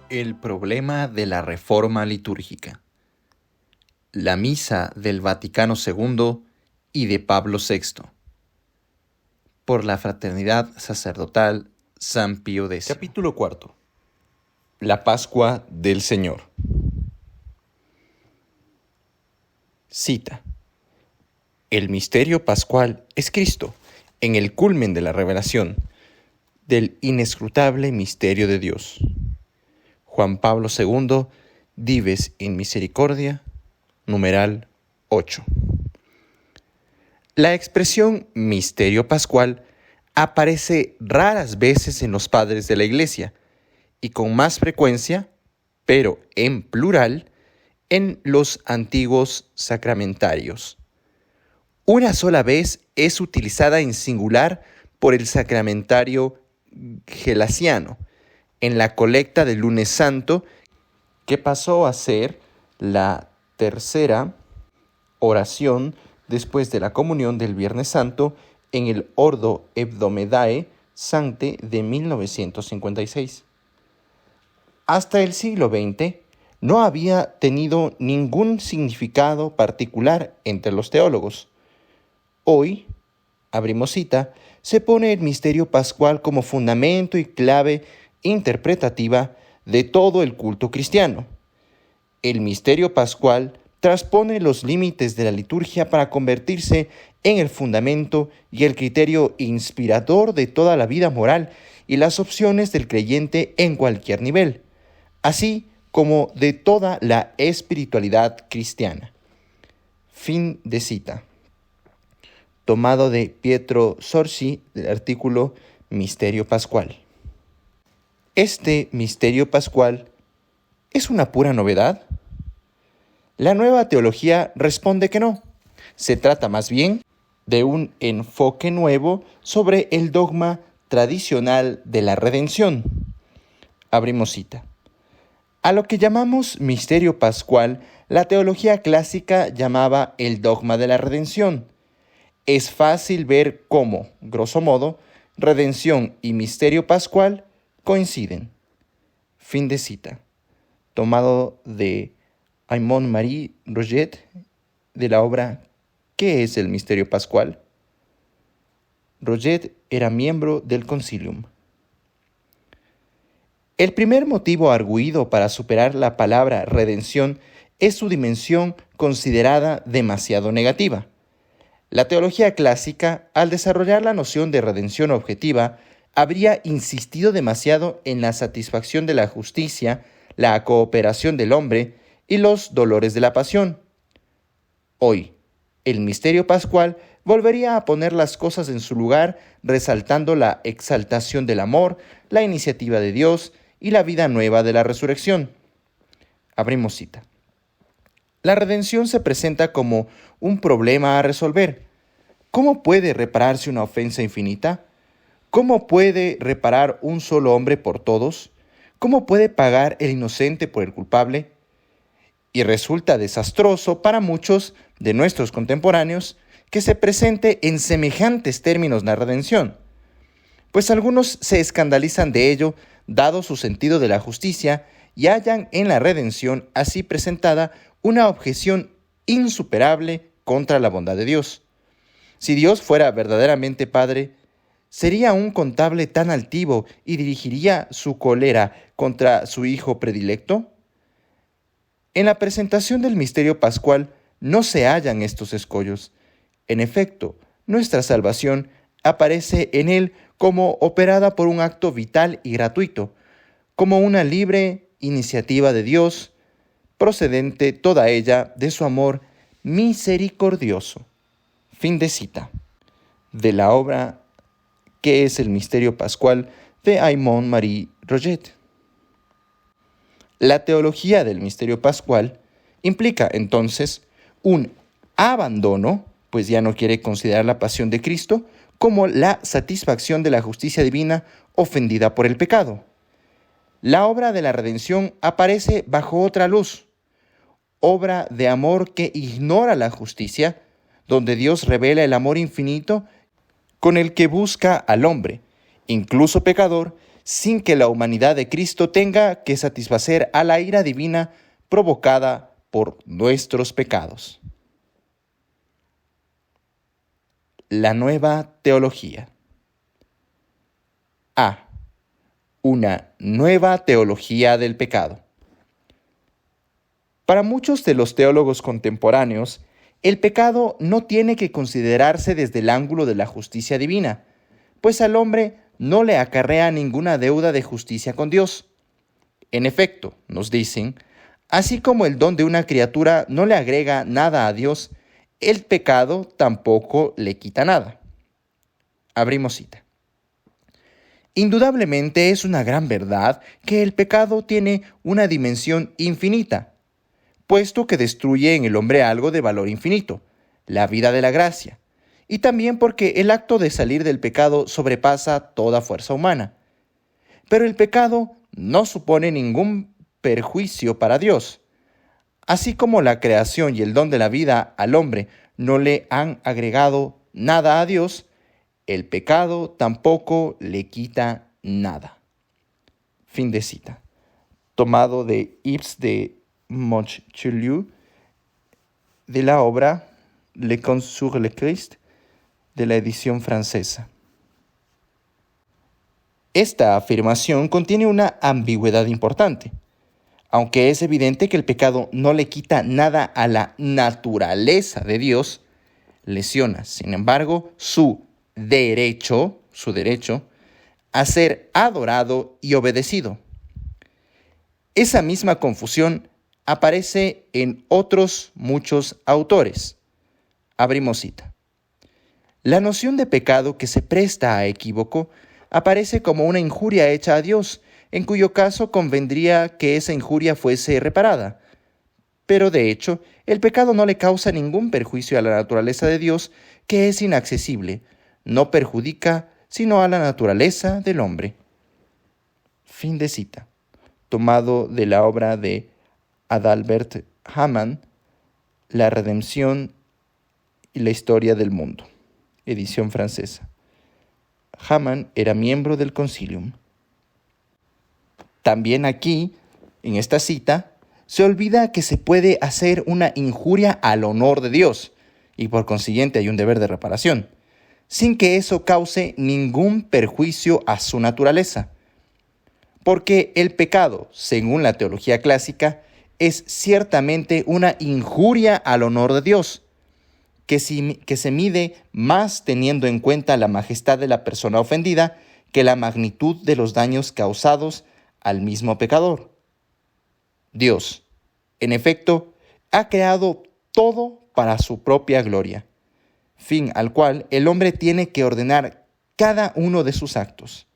El problema de la reforma litúrgica. La misa del Vaticano II y de Pablo VI. Por la Fraternidad Sacerdotal San Pío X. Capítulo 4. La Pascua del Señor. Cita. El misterio pascual es Cristo, en el culmen de la revelación del inescrutable misterio de Dios. Juan Pablo II, Dives in Misericordia, numeral 8. La expresión misterio pascual aparece raras veces en los padres de la Iglesia y con más frecuencia, pero en plural, en los antiguos sacramentarios. Una sola vez es utilizada en singular por el sacramentario gelasiano, en la colecta del Lunes Santo, que pasó a ser la tercera oración después de la comunión del Viernes Santo en el Ordo Hebdomedae Sancte de 1956. Hasta el siglo XX no había tenido ningún significado particular entre los teólogos. Hoy, abrimos cita, se pone el misterio pascual como fundamento y clave interpretativa de todo el culto cristiano. El misterio pascual transpone los límites de la liturgia para convertirse en el fundamento y el criterio inspirador de toda la vida moral y las opciones del creyente en cualquier nivel, así como de toda la espiritualidad cristiana. Fin de cita. Tomado de Pietro Sorsi del artículo Misterio Pascual. ¿Este misterio pascual es una pura novedad? La nueva teología responde que no. Se trata más bien de un enfoque nuevo sobre el dogma tradicional de la redención. Abrimos cita. A lo que llamamos misterio pascual, la teología clásica llamaba el dogma de la redención. Es fácil ver cómo, grosso modo, redención y misterio pascual coinciden. Fin de cita. Tomado de Aymon-Marie Roget de la obra ¿Qué es el misterio pascual? Roget era miembro del Concilium. El primer motivo arguido para superar la palabra redención es su dimensión considerada demasiado negativa. La teología clásica, al desarrollar la noción de redención objetiva, habría insistido demasiado en la satisfacción de la justicia, la cooperación del hombre y los dolores de la pasión. Hoy, el misterio pascual volvería a poner las cosas en su lugar, resaltando la exaltación del amor, la iniciativa de Dios y la vida nueva de la resurrección. Abrimos cita. La redención se presenta como un problema a resolver. ¿Cómo puede repararse una ofensa infinita? ¿Cómo puede reparar un solo hombre por todos? ¿Cómo puede pagar el inocente por el culpable? Y resulta desastroso para muchos de nuestros contemporáneos que se presente en semejantes términos la redención, pues algunos se escandalizan de ello, dado su sentido de la justicia, y hallan en la redención así presentada una objeción insuperable contra la bondad de Dios. Si Dios fuera verdaderamente Padre, ¿sería un contable tan altivo y dirigiría su cólera contra su Hijo predilecto? En la presentación del misterio pascual no se hallan estos escollos. En efecto, nuestra salvación aparece en él como operada por un acto vital y gratuito, como una libre iniciativa de Dios, procedente toda ella de su amor misericordioso. Fin de cita. De la obra ¿Qué es el misterio pascual? De Aymon-Marie Roget. La teología del misterio pascual implica entonces un abandono, pues ya no quiere considerar la pasión de Cristo como la satisfacción de la justicia divina ofendida por el pecado. La obra de la redención aparece bajo otra luz, obra de amor que ignora la justicia, donde Dios revela el amor infinito con el que busca al hombre incluso pecador, sin que la humanidad de Cristo tenga que satisfacer a la ira divina provocada por nuestros pecados. La nueva teología. A. Una nueva teología del pecado. Para muchos de los teólogos contemporáneos, el pecado no tiene que considerarse desde el ángulo de la justicia divina, pues al hombre no le acarrea ninguna deuda de justicia con Dios. En efecto, nos dicen, así como el don de una criatura no le agrega nada a Dios, el pecado tampoco le quita nada. Abrimos cita. Indudablemente es una gran verdad que el pecado tiene una dimensión infinita, puesto que destruye en el hombre algo de valor infinito, la vida de la gracia, y también porque el acto de salir del pecado sobrepasa toda fuerza humana. Pero el pecado no supone ningún perjuicio para Dios. Así como la creación y el don de la vida al hombre no le han agregado nada a Dios, el pecado tampoco le quita nada. Fin de cita. Tomado de Yves de Montchelieu, de la obra Le Conte sur le Christ, de la edición francesa. Esta afirmación contiene una ambigüedad importante. Aunque es evidente que el pecado no le quita nada a la naturaleza de Dios, lesiona, sin embargo, su derecho a ser adorado y obedecido. Esa misma confusión aparece en otros muchos autores. Abrimos cita. La noción de pecado que se presta a equívoco aparece como una injuria hecha a Dios, en cuyo caso convendría que esa injuria fuese reparada. Pero de hecho, el pecado no le causa ningún perjuicio a la naturaleza de Dios, que es inaccesible, no perjudica sino a la naturaleza del hombre. Fin de cita. Tomado de la obra de Adalbert Hamann, La redención y la historia del mundo, edición francesa. Hamann era miembro del Concilium. También aquí, en esta cita, se olvida que se puede hacer una injuria al honor de Dios, y por consiguiente hay un deber de reparación, sin que eso cause ningún perjuicio a su naturaleza. Porque el pecado, según la teología clásica, es ciertamente una injuria al honor de Dios, que se mide más teniendo en cuenta la majestad de la persona ofendida que la magnitud de los daños causados al mismo pecador. Dios, en efecto, ha creado todo para su propia gloria, fin al cual el hombre tiene que ordenar cada uno de sus actos.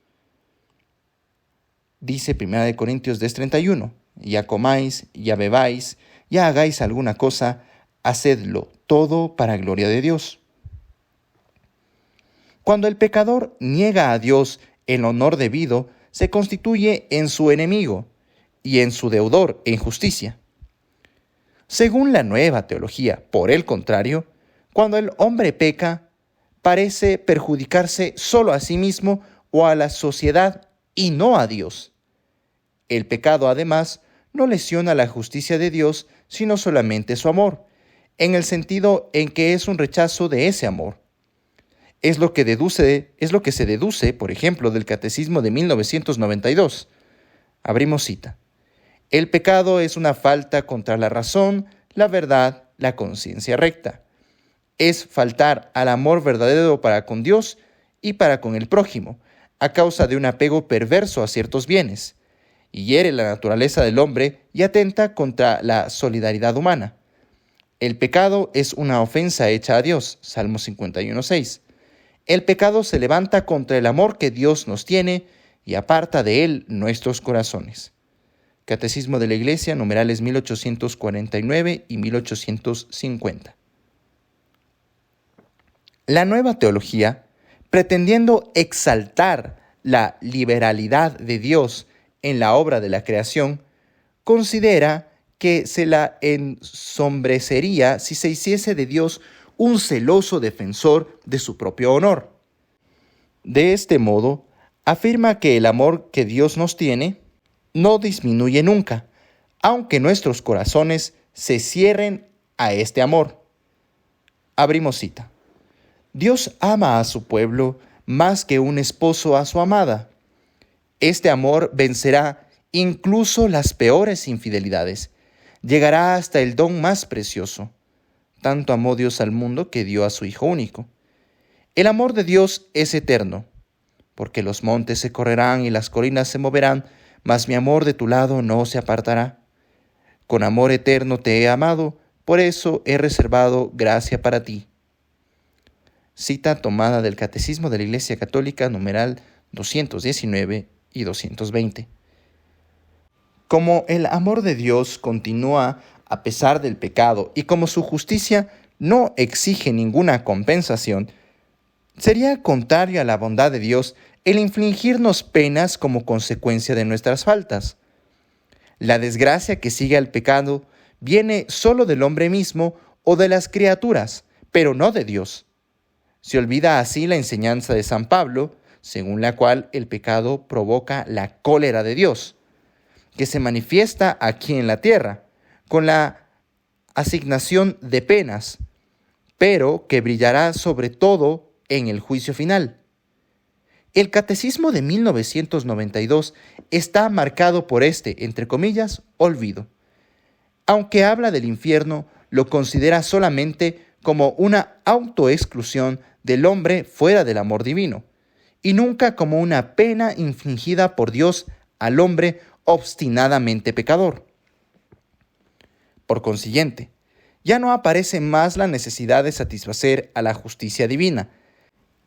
Dice 1 Corintios 10:31, ya comáis, ya bebáis, ya hagáis alguna cosa, hacedlo todo para gloria de Dios. Cuando el pecador niega a Dios el honor debido, se constituye en su enemigo y en su deudor en justicia. Según la nueva teología, por el contrario, cuando el hombre peca, parece perjudicarse solo a sí mismo o a la sociedad y no a Dios. El pecado, además, no lesiona la justicia de Dios, sino solamente su amor, en el sentido en que es un rechazo de ese amor. Es lo que se deduce, por ejemplo, del Catecismo de 1992. Abrimos cita. El pecado es una falta contra la razón, la verdad, la conciencia recta. Es faltar al amor verdadero para con Dios y para con el prójimo, a causa de un apego perverso a ciertos bienes, y hiere la naturaleza del hombre y atenta contra la solidaridad humana. El pecado es una ofensa hecha a Dios, Salmo 51:6. El pecado se levanta contra el amor que Dios nos tiene y aparta de él nuestros corazones. Catecismo de la Iglesia, numerales 1849 y 1850. La nueva teología, pretendiendo exaltar la liberalidad de Dios en la obra de la creación, considera que se la ensombrecería si se hiciese de Dios un celoso defensor de su propio honor. De este modo, afirma que el amor que Dios nos tiene no disminuye nunca, aunque nuestros corazones se cierren a este amor. Abrimos cita. Dios ama a su pueblo más que un esposo a su amada. Este amor vencerá incluso las peores infidelidades. Llegará hasta el don más precioso. Tanto amó Dios al mundo que dio a su Hijo único. El amor de Dios es eterno, porque los montes se correrán y las colinas se moverán, mas mi amor de tu lado no se apartará. Con amor eterno te he amado, por eso he reservado gracia para ti. Cita tomada del Catecismo de la Iglesia Católica, numeral 219 y 220. Como el amor de Dios continúa a pesar del pecado y como su justicia no exige ninguna compensación, sería contrario a la bondad de Dios el infligirnos penas como consecuencia de nuestras faltas. La desgracia que sigue al pecado viene solo del hombre mismo o de las criaturas, pero no de Dios. Se olvida así la enseñanza de San Pablo, según la cual el pecado provoca la cólera de Dios, que se manifiesta aquí en la tierra, con la asignación de penas, pero que brillará sobre todo en el juicio final. El Catecismo de 1992 está marcado por este, entre comillas, olvido. Aunque habla del infierno, lo considera solamente como una autoexclusión del hombre fuera del amor divino, y nunca como una pena infligida por Dios al hombre obstinadamente pecador. Por consiguiente, ya no aparece más la necesidad de satisfacer a la justicia divina,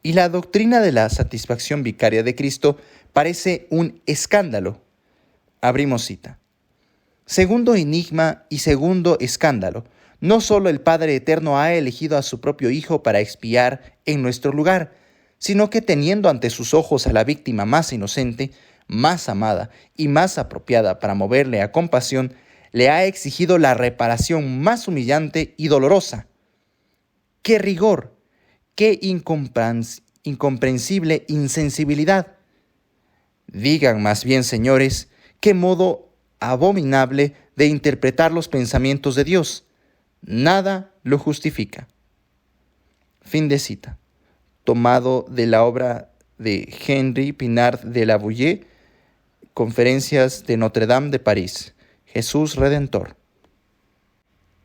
y la doctrina de la satisfacción vicaria de Cristo parece un escándalo. Abrimos cita. Segundo enigma y segundo escándalo. No solo el Padre Eterno ha elegido a su propio Hijo para expiar en nuestro lugar, sino que teniendo ante sus ojos a la víctima más inocente, más amada y más apropiada para moverle a compasión, le ha exigido la reparación más humillante y dolorosa. ¡Qué rigor! ¡Qué incomprensible insensibilidad! Digan más bien, señores, qué modo abominable de interpretar los pensamientos de Dios. Nada lo justifica. Fin de cita. Tomado de la obra de Henri Pinard de la Boulle, Conferencias de Notre Dame de París. Jesús Redentor.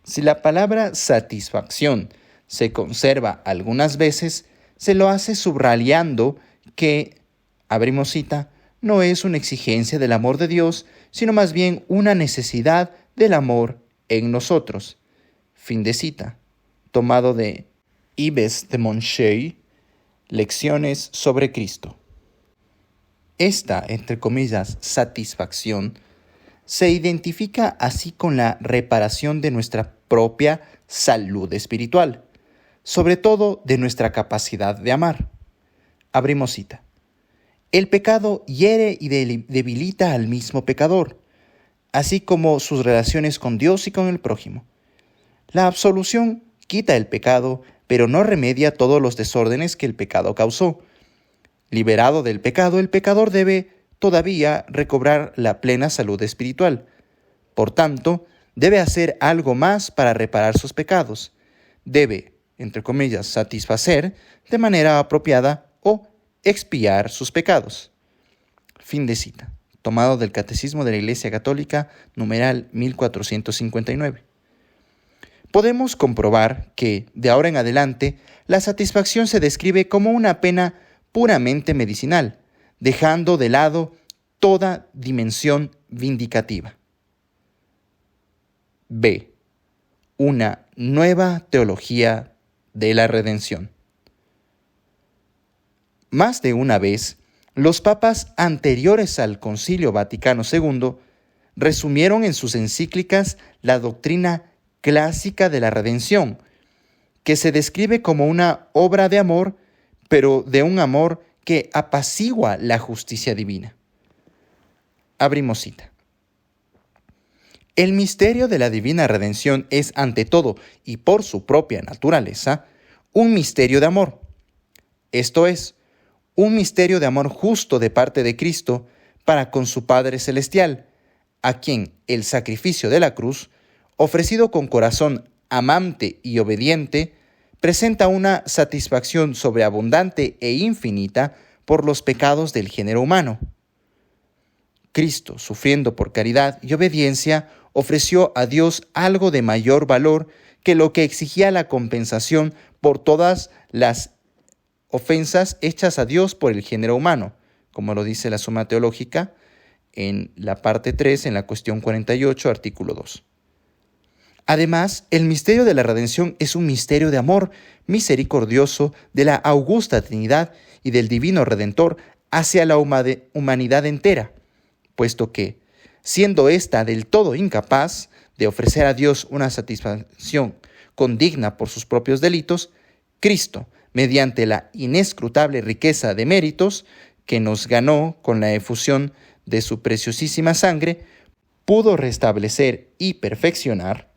Si la palabra satisfacción se conserva algunas veces, se lo hace subrayando que, abrimos cita, no es una exigencia del amor de Dios, sino más bien una necesidad del amor en nosotros. Fin de cita. Tomado de Yves de Moncheuil, Lecciones sobre Cristo. Esta, entre comillas, satisfacción, se identifica así con la reparación de nuestra propia salud espiritual, sobre todo de nuestra capacidad de amar. Abrimos cita. El pecado hiere y debilita al mismo pecador, así como sus relaciones con Dios y con el prójimo. La absolución quita el pecado, pero no remedia todos los desórdenes que el pecado causó. Liberado del pecado, el pecador debe todavía recobrar la plena salud espiritual. Por tanto, debe hacer algo más para reparar sus pecados. Debe, entre comillas, satisfacer de manera apropiada o expiar sus pecados. Fin de cita. Tomado del Catecismo de la Iglesia Católica, numeral 1459. Podemos comprobar que, de ahora en adelante, la satisfacción se describe como una pena puramente medicinal, dejando de lado toda dimensión vindicativa. B. Una nueva teología de la redención. Más de una vez, los papas anteriores al Concilio Vaticano II resumieron en sus encíclicas la doctrina clásica de la redención, que se describe como una obra de amor, pero de un amor que apacigua la justicia divina. Abrimos cita. El misterio de la divina redención es, ante todo, y por su propia naturaleza, un misterio de amor. Esto es, un misterio de amor justo de parte de Cristo para con su Padre Celestial, a quien el sacrificio de la cruz, ofrecido con corazón amante y obediente, presenta una satisfacción sobreabundante e infinita por los pecados del género humano. Cristo, sufriendo por caridad y obediencia, ofreció a Dios algo de mayor valor que lo que exigía la compensación por todas las ofensas hechas a Dios por el género humano, como lo dice la Suma Teológica en la parte 3, en la cuestión 48, artículo 2. Además, el misterio de la redención es un misterio de amor misericordioso de la augusta Trinidad y del Divino Redentor hacia la humanidad entera, puesto que, siendo ésta del todo incapaz de ofrecer a Dios una satisfacción condigna por sus propios delitos, Cristo, mediante la inescrutable riqueza de méritos que nos ganó con la efusión de su preciosísima sangre, pudo restablecer y perfeccionar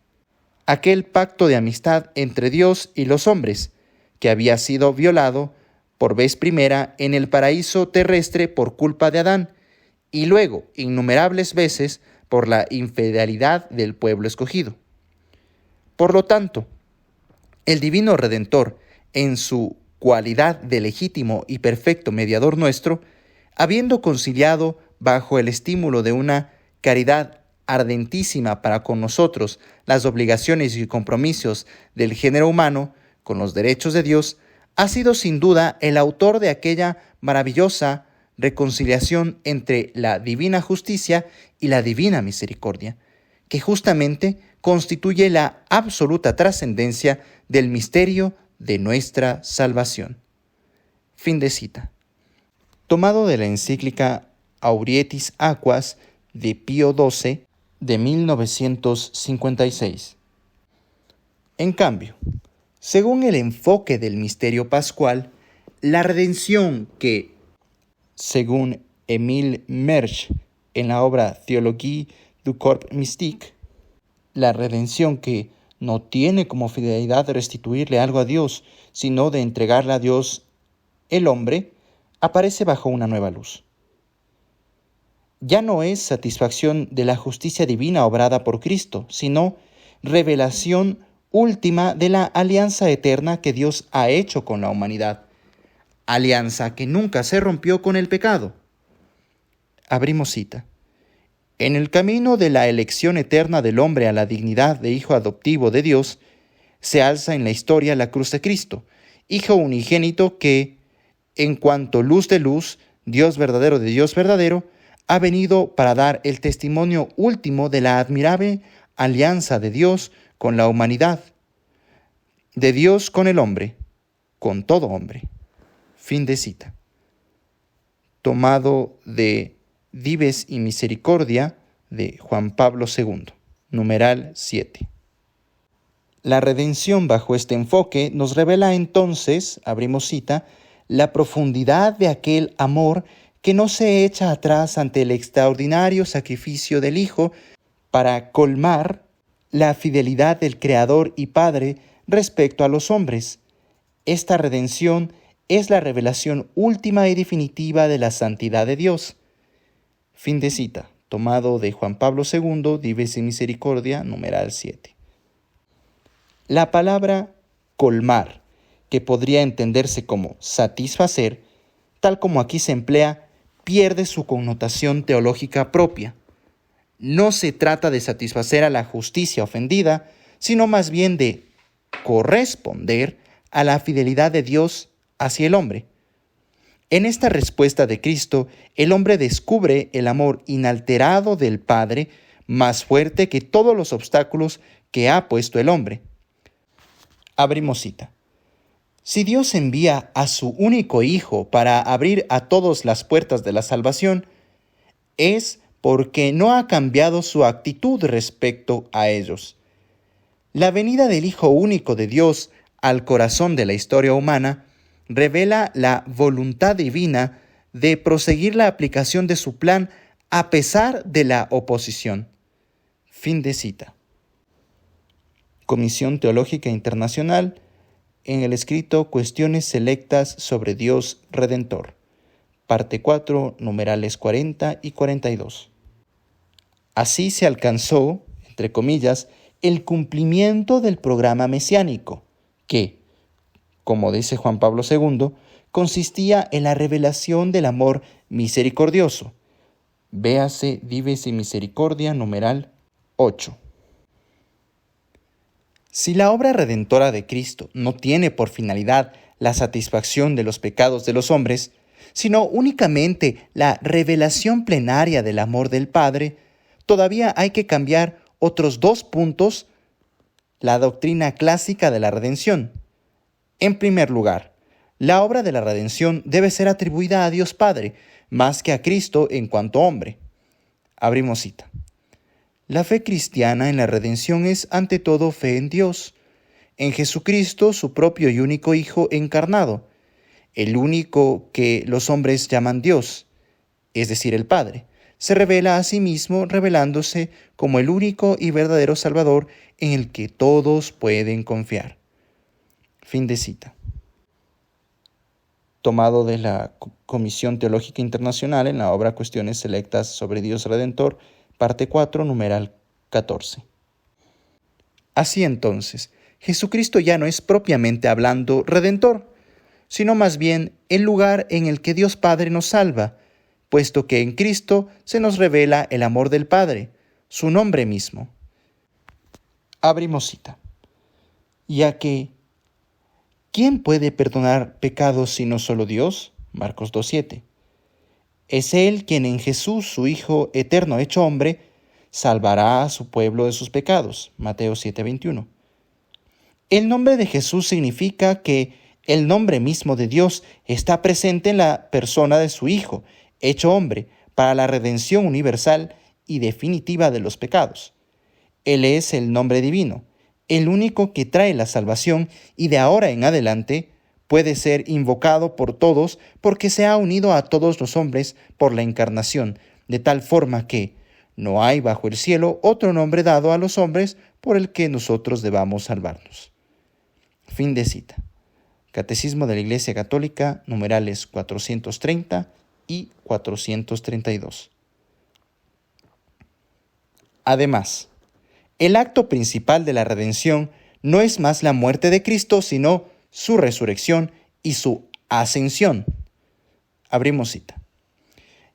aquel pacto de amistad entre Dios y los hombres, que había sido violado por vez primera en el paraíso terrestre por culpa de Adán, y luego innumerables veces por la infidelidad del pueblo escogido. Por lo tanto, el Divino Redentor, en su cualidad de legítimo y perfecto mediador nuestro, habiendo conciliado bajo el estímulo de una caridad ardentísima para con nosotros las obligaciones y compromisos del género humano con los derechos de Dios, ha sido sin duda el autor de aquella maravillosa reconciliación entre la divina justicia y la divina misericordia, que justamente constituye la absoluta trascendencia del misterio de nuestra salvación. Fin de cita. Tomado de la encíclica Aurietis Aquas de Pío XII de 1956. En cambio, según el enfoque del misterio pascual, la redención que, según Émile Mersch en la obra Théologie du Corps Mystique, la redención que no tiene como finalidad restituirle algo a Dios, sino de entregarle a Dios el hombre, aparece bajo una nueva luz. Ya no es satisfacción de la justicia divina obrada por Cristo, sino revelación última de la alianza eterna que Dios ha hecho con la humanidad, alianza que nunca se rompió con el pecado. Abrimos cita. En el camino de la elección eterna del hombre a la dignidad de hijo adoptivo de Dios, se alza en la historia la cruz de Cristo, Hijo unigénito que, en cuanto luz de luz, Dios verdadero de Dios verdadero, ha venido para dar el testimonio último de la admirable alianza de Dios con la humanidad, de Dios con el hombre, con todo hombre. Fin de cita. Tomado de Dives y Misericordia de Juan Pablo II, numeral 7. La redención bajo este enfoque nos revela entonces, abrimos cita, la profundidad de aquel amor que no se echa atrás ante el extraordinario sacrificio del Hijo para colmar la fidelidad del Creador y Padre respecto a los hombres. Esta redención es la revelación última y definitiva de la santidad de Dios. Fin de cita, tomado de Juan Pablo II, Dives y Misericordia, numeral 7. La palabra colmar, que podría entenderse como satisfacer, tal como aquí se emplea, pierde su connotación teológica propia. No se trata de satisfacer a la justicia ofendida, sino más bien de corresponder a la fidelidad de Dios hacia el hombre. En esta respuesta de Cristo, el hombre descubre el amor inalterado del Padre, más fuerte que todos los obstáculos que ha puesto el hombre. Abrimos cita. Si Dios envía a su único Hijo para abrir a todos las puertas de la salvación, es porque no ha cambiado su actitud respecto a ellos. La venida del Hijo único de Dios al corazón de la historia humana revela la voluntad divina de proseguir la aplicación de su plan a pesar de la oposición. Fin de cita. Comisión Teológica Internacional, en el escrito Cuestiones Selectas sobre Dios Redentor, parte 4, numerales 40 y 42. Así se alcanzó, entre comillas, el cumplimiento del programa mesiánico, que, como dice Juan Pablo II, consistía en la revelación del amor misericordioso. Véase Dives y Misericordia, numeral 8. Si la obra redentora de Cristo no tiene por finalidad la satisfacción de los pecados de los hombres, sino únicamente la revelación plenaria del amor del Padre, todavía hay que cambiar otros 2 puntos la doctrina clásica de la redención. En primer lugar, la obra de la redención debe ser atribuida a Dios Padre, más que a Cristo en cuanto hombre. Abrimos cita. La fe cristiana en la redención es ante todo fe en Dios, en Jesucristo, su propio y único Hijo encarnado, el único que los hombres llaman Dios, es decir, el Padre. Se revela a sí mismo revelándose como el único y verdadero Salvador en el que todos pueden confiar. Fin de cita. Tomado de la Comisión Teológica Internacional en la obra Cuestiones Selectas sobre Dios Redentor, parte 4, numeral 14. Así entonces, Jesucristo ya no es propiamente hablando Redentor, sino más bien el lugar en el que Dios Padre nos salva, puesto que en Cristo se nos revela el amor del Padre, su nombre mismo. Abrimos cita. Ya que, ¿quién puede perdonar pecados sino solo Dios? Marcos 2:7. Es Él quien en Jesús, su Hijo eterno hecho hombre, salvará a su pueblo de sus pecados. Mateo 7:21. El nombre de Jesús significa que el nombre mismo de Dios está presente en la persona de su Hijo, hecho hombre, para la redención universal y definitiva de los pecados. Él es el nombre divino, el único que trae la salvación y de ahora en adelante puede ser invocado por todos porque se ha unido a todos los hombres por la encarnación, de tal forma que no hay bajo el cielo otro nombre dado a los hombres por el que nosotros debamos salvarnos. Fin de cita. Catecismo de la Iglesia Católica, numerales 430 y 432. Además, el acto principal de la redención no es más la muerte de Cristo, sino su resurrección y su ascensión. Abrimos cita.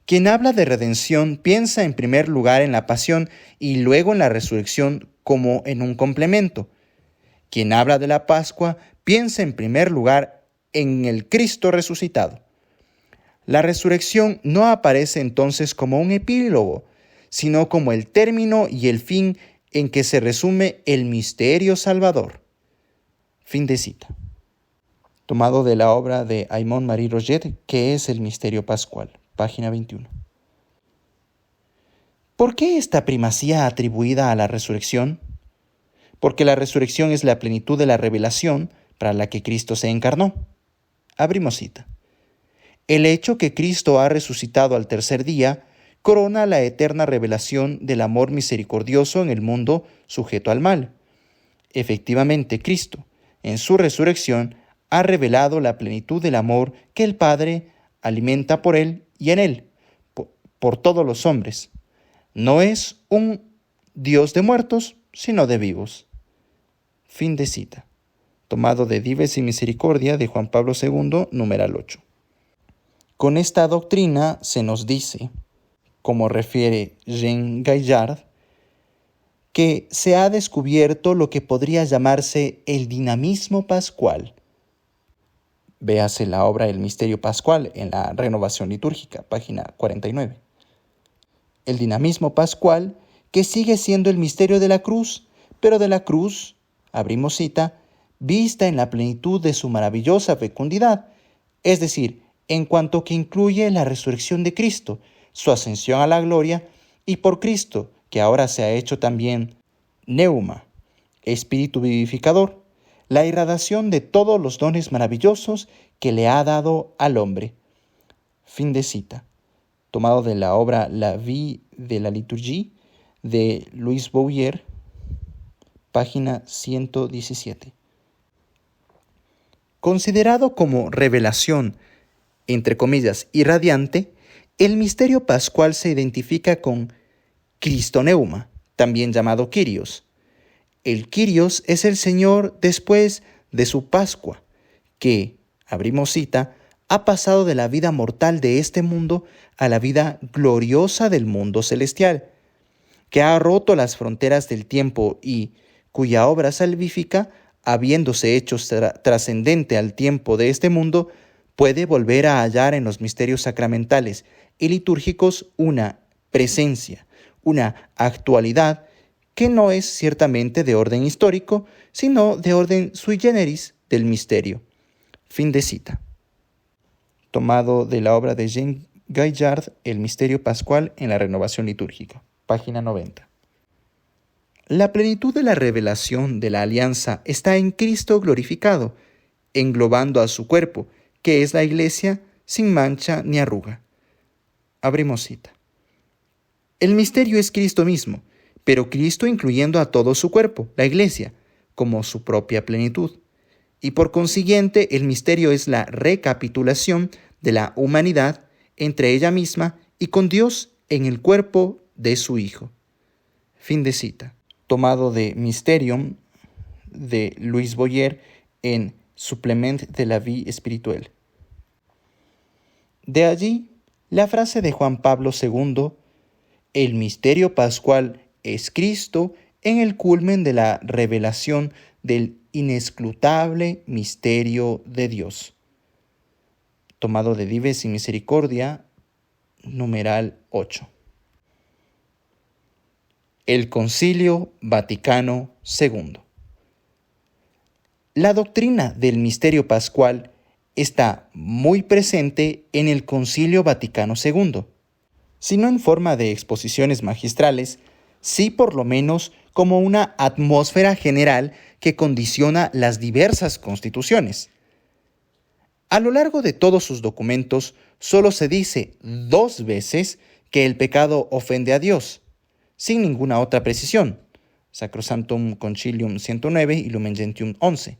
Quien habla de redención piensa en primer lugar en la pasión y luego en la resurrección como en un complemento. Quien habla de la Pascua piensa en primer lugar en el Cristo resucitado. La resurrección no aparece entonces como un epílogo, sino como el término y el fin en que se resume el misterio salvador. Fin de cita. Tomado de la obra de Aymon Marie Roget, ¿Qué es el misterio pascual? Página 21. ¿Por qué esta primacía atribuida a la resurrección? Porque la resurrección es la plenitud de la revelación para la que Cristo se encarnó. Abrimos cita. El hecho que Cristo ha resucitado al tercer día corona la eterna revelación del amor misericordioso en el mundo sujeto al mal. Efectivamente, Cristo, en su resurrección, ha revelado la plenitud del amor que el Padre alimenta por Él y en Él, por todos los hombres. No es un Dios de muertos, sino de vivos. Fin de cita. Tomado de Dives y Misericordia de Juan Pablo II, numeral 8. Con esta doctrina se nos dice, como refiere Jean Gaillard, que se ha descubierto lo que podría llamarse el dinamismo pascual. Véase la obra El misterio pascual en la Renovación Litúrgica, página 49. El dinamismo pascual que sigue siendo el misterio de la cruz, pero de la cruz, abrimos cita, vista en la plenitud de su maravillosa fecundidad, es decir, en cuanto que incluye la resurrección de Cristo, su ascensión a la gloria, y por Cristo, que ahora se ha hecho también Neuma, Espíritu vivificador, la irradiación de todos los dones maravillosos que le ha dado al hombre. Fin de cita. Tomado de la obra La vie de la liturgie de Louis Bouyer, página 117. Considerado como revelación entre comillas, irradiante, el misterio pascual se identifica con Cristoneuma, también llamado Kyrios. El Kyrios es el Señor después de su Pascua, que, abrimos cita, ha pasado de la vida mortal de este mundo a la vida gloriosa del mundo celestial, que ha roto las fronteras del tiempo y cuya obra salvífica, habiéndose hecho trascendente al tiempo de este mundo, puede volver a hallar en los misterios sacramentales y litúrgicos una presencia, una actualidad que no es ciertamente de orden histórico, sino de orden sui generis del misterio. Fin de cita. Tomado de la obra de Jean Gaillard, El misterio pascual en la renovación litúrgica, página 90. La plenitud de la revelación de la alianza está en Cristo glorificado, englobando a su cuerpo, que es la Iglesia, sin mancha ni arruga. Abrimos cita. El misterio es Cristo mismo, pero Cristo incluyendo a todo su cuerpo, la Iglesia, como su propia plenitud. Y por consiguiente, el misterio es la recapitulación de la humanidad entre ella misma y con Dios en el cuerpo de su Hijo. Fin de cita. Tomado de Mysterium de Louis Boyer en Supplement de la Vie Spirituelle. De allí, la frase de Juan Pablo II, el misterio pascual es Cristo en el culmen de la revelación del inescrutable misterio de Dios. Tomado de Dives y Misericordia, numeral 8. El Concilio Vaticano II. La doctrina del misterio pascual está muy presente en el Concilio Vaticano II, si no en forma de exposiciones magistrales, sí por lo menos como una atmósfera general que condiciona las diversas constituciones. A lo largo de todos sus documentos, solo se dice 2 veces que el pecado ofende a Dios, sin ninguna otra precisión, Sacrosanctum Concilium 109 y Lumen Gentium 11,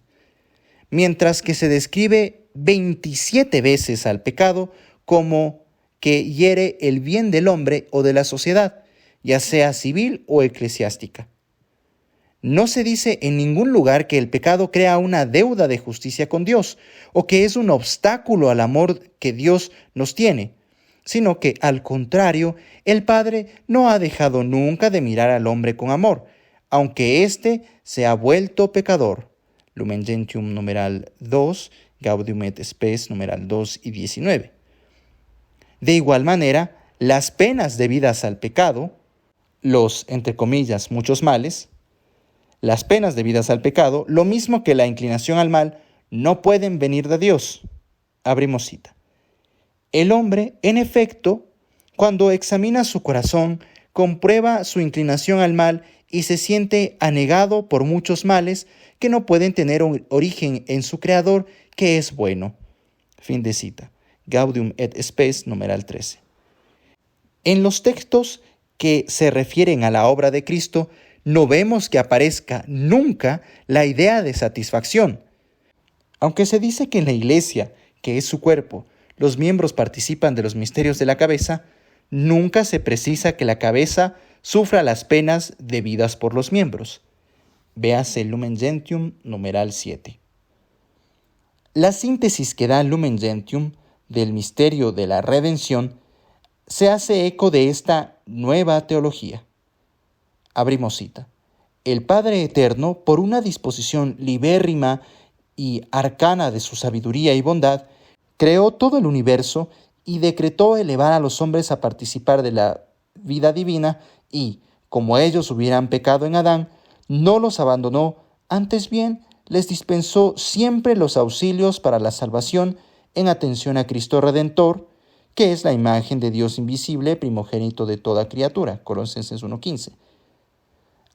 mientras que se describe 27 veces al pecado como que hiere el bien del hombre o de la sociedad, ya sea civil o eclesiástica. No se dice en ningún lugar que el pecado crea una deuda de justicia con Dios o que es un obstáculo al amor que Dios nos tiene, sino que, al contrario, el Padre no ha dejado nunca de mirar al hombre con amor, aunque éste se ha vuelto pecador. Lumen Gentium numeral 2, Gaudium et Spes numeral 2 y 19. De igual manera, las penas debidas al pecado, los, entre comillas, muchos males, las penas debidas al pecado, lo mismo que la inclinación al mal, no pueden venir de Dios. Abrimos cita. El hombre, en efecto, cuando examina su corazón, comprueba su inclinación al mal y se siente anegado por muchos males que no pueden tener origen en su Creador, que es bueno. Fin de cita. Gaudium et Spes, numeral 13. En los textos que se refieren a la obra de Cristo, no vemos que aparezca nunca la idea de satisfacción. Aunque se dice que en la Iglesia, que es su cuerpo, los miembros participan de los misterios de la cabeza, nunca se precisa que la cabeza sufra las penas debidas por los miembros. Véase Lumen Gentium, numeral 7. La síntesis que da Lumen Gentium del misterio de la redención se hace eco de esta nueva teología. Abrimos cita. El Padre Eterno, por una disposición libérrima y arcana de su sabiduría y bondad, creó todo el universo y decretó elevar a los hombres a participar de la vida divina y, como ellos hubieran pecado en Adán, no los abandonó, antes bien les dispensó siempre los auxilios para la salvación en atención a Cristo Redentor, que es la imagen de Dios invisible, primogénito de toda criatura. Colosenses 1:15.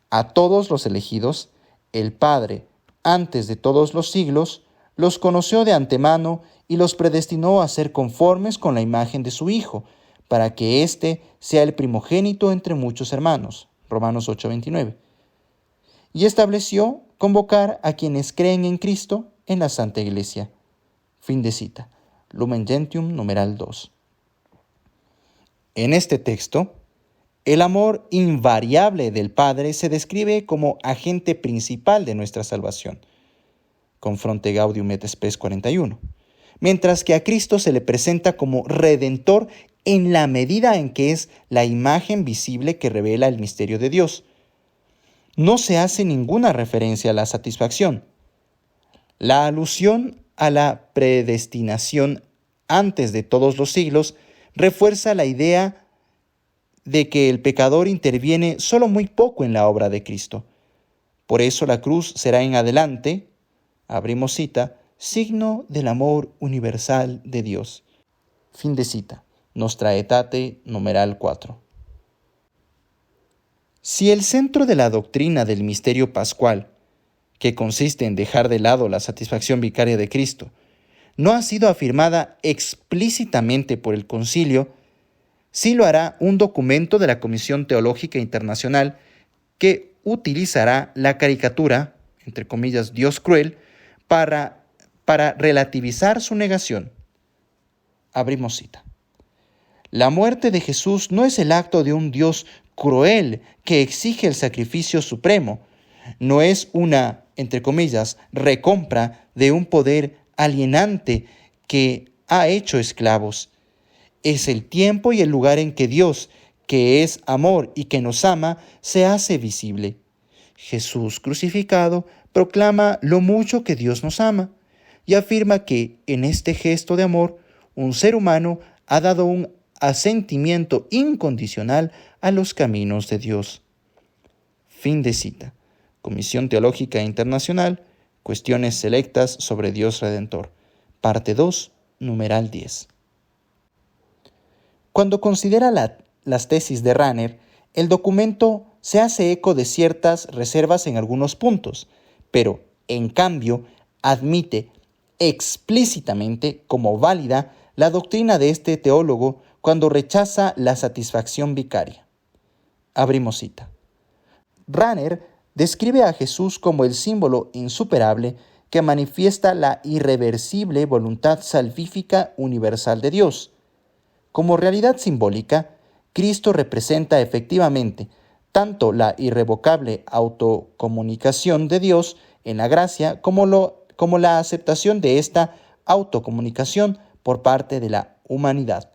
A todos los elegidos, el Padre, antes de todos los siglos, los conoció de antemano y los predestinó a ser conformes con la imagen de su Hijo, para que éste sea el primogénito entre muchos hermanos. Romanos 8:29. Y estableció convocar a quienes creen en Cristo en la Santa Iglesia. Fin de cita. Lumen Gentium, numeral 2. En este texto, el amor invariable del Padre se describe como agente principal de nuestra salvación. Confronte Gaudium et Spes 41. Mientras que a Cristo se le presenta como redentor en la medida en que es la imagen visible que revela el misterio de Dios. No se hace ninguna referencia a la satisfacción. La alusión a la predestinación antes de todos los siglos refuerza la idea de que el pecador interviene solo muy poco en la obra de Cristo. Por eso la cruz será en adelante, abrimos cita, signo del amor universal de Dios. Fin de cita. Nostra Aetate, numeral 4. Si el centro de la doctrina del misterio pascual, que consiste en dejar de lado la satisfacción vicaria de Cristo, no ha sido afirmada explícitamente por el concilio, sí lo hará un documento de la Comisión Teológica Internacional que utilizará la caricatura, entre comillas, Dios cruel, para relativizar su negación. Abrimos cita. La muerte de Jesús no es el acto de un Dios cruel que exige el sacrificio supremo. No es una, entre comillas, recompra de un poder alienante que ha hecho esclavos. Es el tiempo y el lugar en que Dios, que es amor y que nos ama, se hace visible. Jesús crucificado proclama lo mucho que Dios nos ama y afirma que en este gesto de amor un ser humano ha dado un asentimiento incondicional a los caminos de Dios. Fin de cita. Comisión Teológica Internacional, Cuestiones selectas sobre Dios Redentor. Parte 2, numeral 10. Cuando considera las tesis de Rahner, el documento se hace eco de ciertas reservas en algunos puntos, pero, en cambio, admite explícitamente como válida la doctrina de este teólogo cuando rechaza la satisfacción vicaria. Abrimos cita. Rahner describe a Jesús como el símbolo insuperable que manifiesta la irreversible voluntad salvífica universal de Dios. Como realidad simbólica, Cristo representa efectivamente tanto la irrevocable autocomunicación de Dios en la gracia como la aceptación de esta autocomunicación por parte de la humanidad.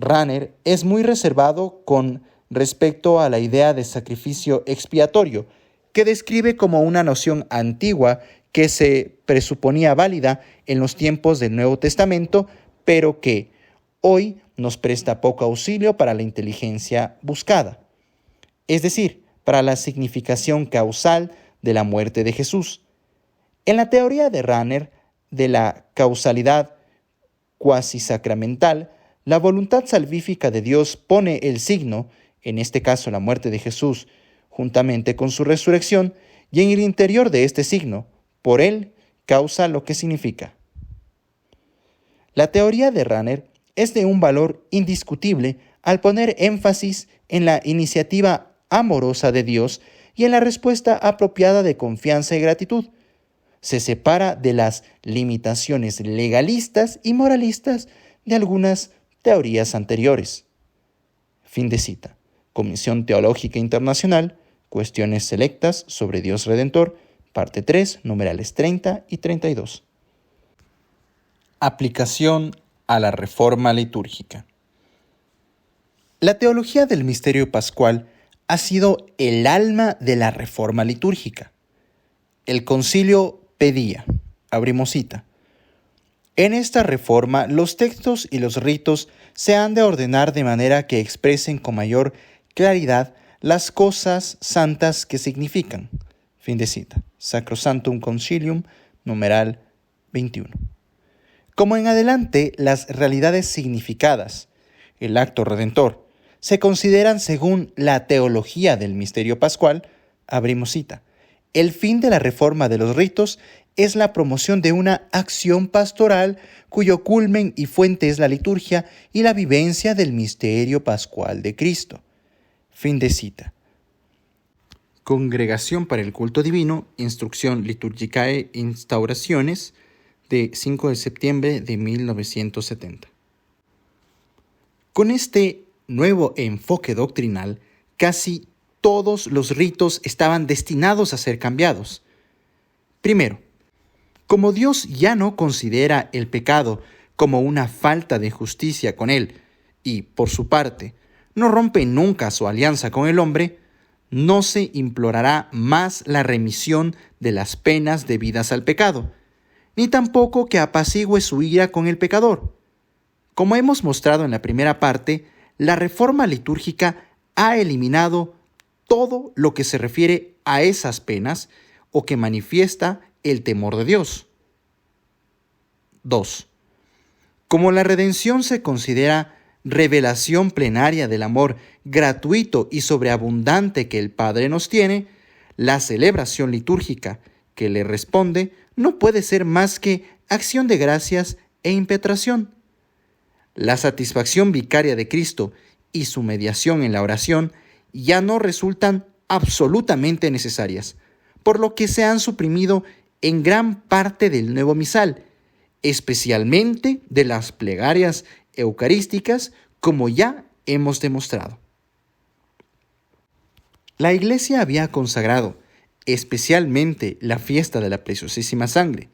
Rahner es muy reservado con respecto a la idea de sacrificio expiatorio, que describe como una noción antigua que se presuponía válida en los tiempos del Nuevo Testamento, pero que hoy nos presta poco auxilio para la inteligencia buscada, es decir, para la significación causal de la muerte de Jesús. En la teoría de Rahner de la causalidad cuasi sacramental, la voluntad salvífica de Dios pone el signo, en este caso la muerte de Jesús, juntamente con su resurrección, y en el interior de este signo, por él, causa lo que significa. La teoría de Rahner es de un valor indiscutible al poner énfasis en la iniciativa amorosa de Dios y en la respuesta apropiada de confianza y gratitud. Se separa de las limitaciones legalistas y moralistas de algunas teorías anteriores. Fin de cita. Comisión Teológica Internacional, Cuestiones selectas sobre Dios Redentor, parte 3, numerales 30 y 32. Aplicación a la reforma litúrgica. La teología del misterio pascual ha sido el alma de la reforma litúrgica. El concilio pedía, abrimos cita, en esta reforma los textos y los ritos se han de ordenar de manera que expresen con mayor claridad las cosas santas que significan. Fin de cita. Sacrosanctum Concilium, numeral 21. Como en adelante, las realidades significadas, el acto redentor, se consideran según la teología del misterio pascual, abrimos cita. El fin de la reforma de los ritos es la promoción de una acción pastoral cuyo culmen y fuente es la liturgia y la vivencia del misterio pascual de Cristo. Fin de cita. Congregación para el Culto Divino, Instrucción Liturgicae Instauraciones, de 5 de septiembre de 1970. Con este nuevo enfoque doctrinal, casi todos los ritos estaban destinados a ser cambiados. Primero, como Dios ya no considera el pecado como una falta de justicia con él y, por su parte, no rompe nunca su alianza con el hombre, no se implorará más la remisión de las penas debidas al pecado, ni tampoco que apacigüe su ira con el pecador. Como hemos mostrado en la primera parte, la reforma litúrgica ha eliminado todo lo que se refiere a esas penas o que manifiesta el temor de Dios. 2. Como la redención se considera revelación plenaria del amor gratuito y sobreabundante que el Padre nos tiene, la celebración litúrgica que le responde no puede ser más que acción de gracias e impetración. La satisfacción vicaria de Cristo y su mediación en la oración ya no resultan absolutamente necesarias, por lo que se han suprimido en gran parte del nuevo misal, especialmente de las plegarias eucarísticas, como ya hemos demostrado. La Iglesia había consagrado especialmente la fiesta de la Preciosísima Sangre,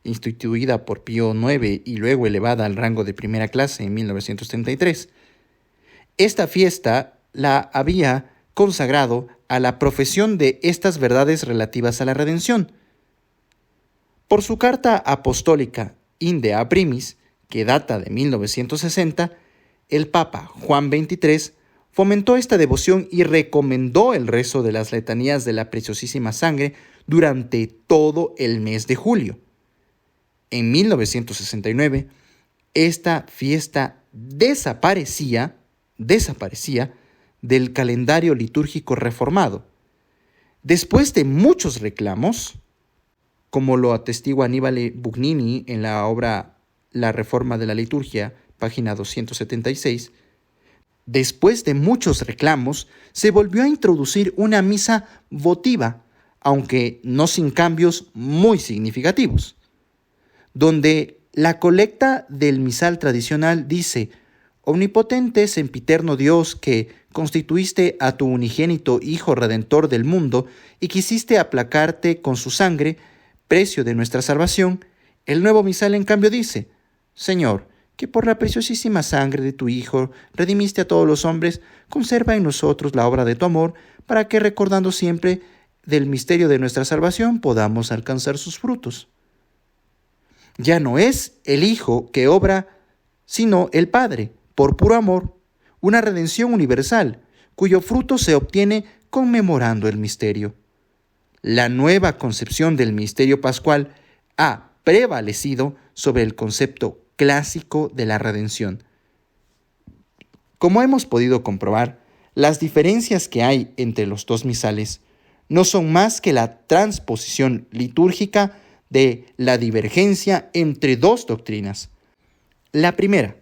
instituida por Pío IX y luego elevada al rango de primera clase en 1933. Esta fiesta la había consagrado a la profesión de estas verdades relativas a la redención. Por su carta apostólica Inde a Primis, que data de 1960, el Papa Juan XXIII fomentó esta devoción y recomendó el rezo de las letanías de la Preciosísima Sangre durante todo el mes de julio. En 1969, esta fiesta desaparecía del calendario litúrgico reformado. Después de muchos reclamos, como lo atestigua Annibale Bugnini en la obra La Reforma de la Liturgia, página 276, después de muchos reclamos, se volvió a introducir una misa votiva, aunque no sin cambios muy significativos, donde la colecta del misal tradicional dice: Omnipotente, sempiterno Dios, que constituiste a tu unigénito Hijo Redentor del mundo y quisiste aplacarte con su sangre, precio de nuestra salvación. El nuevo misal, en cambio, dice: Señor, que por la preciosísima sangre de tu Hijo redimiste a todos los hombres, conserva en nosotros la obra de tu amor, para que, recordando siempre del misterio de nuestra salvación, podamos alcanzar sus frutos. Ya no es el Hijo que obra, sino el Padre, por puro amor, una redención universal, cuyo fruto se obtiene conmemorando el misterio. La nueva concepción del misterio pascual ha prevalecido sobre el concepto clásico de la redención. Como hemos podido comprobar, las diferencias que hay entre los dos misales no son más que la transposición litúrgica de la divergencia entre dos doctrinas. La primera,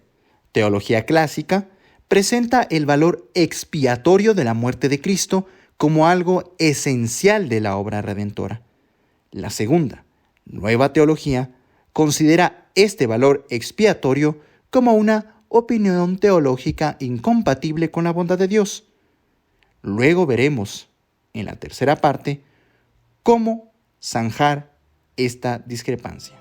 teología clásica, presenta el valor expiatorio de la muerte de Cristo como algo esencial de la obra redentora. La segunda, nueva teología, considera este valor expiatorio como una opinión teológica incompatible con la bondad de Dios. Luego veremos, en la tercera parte, cómo zanjar esta discrepancia.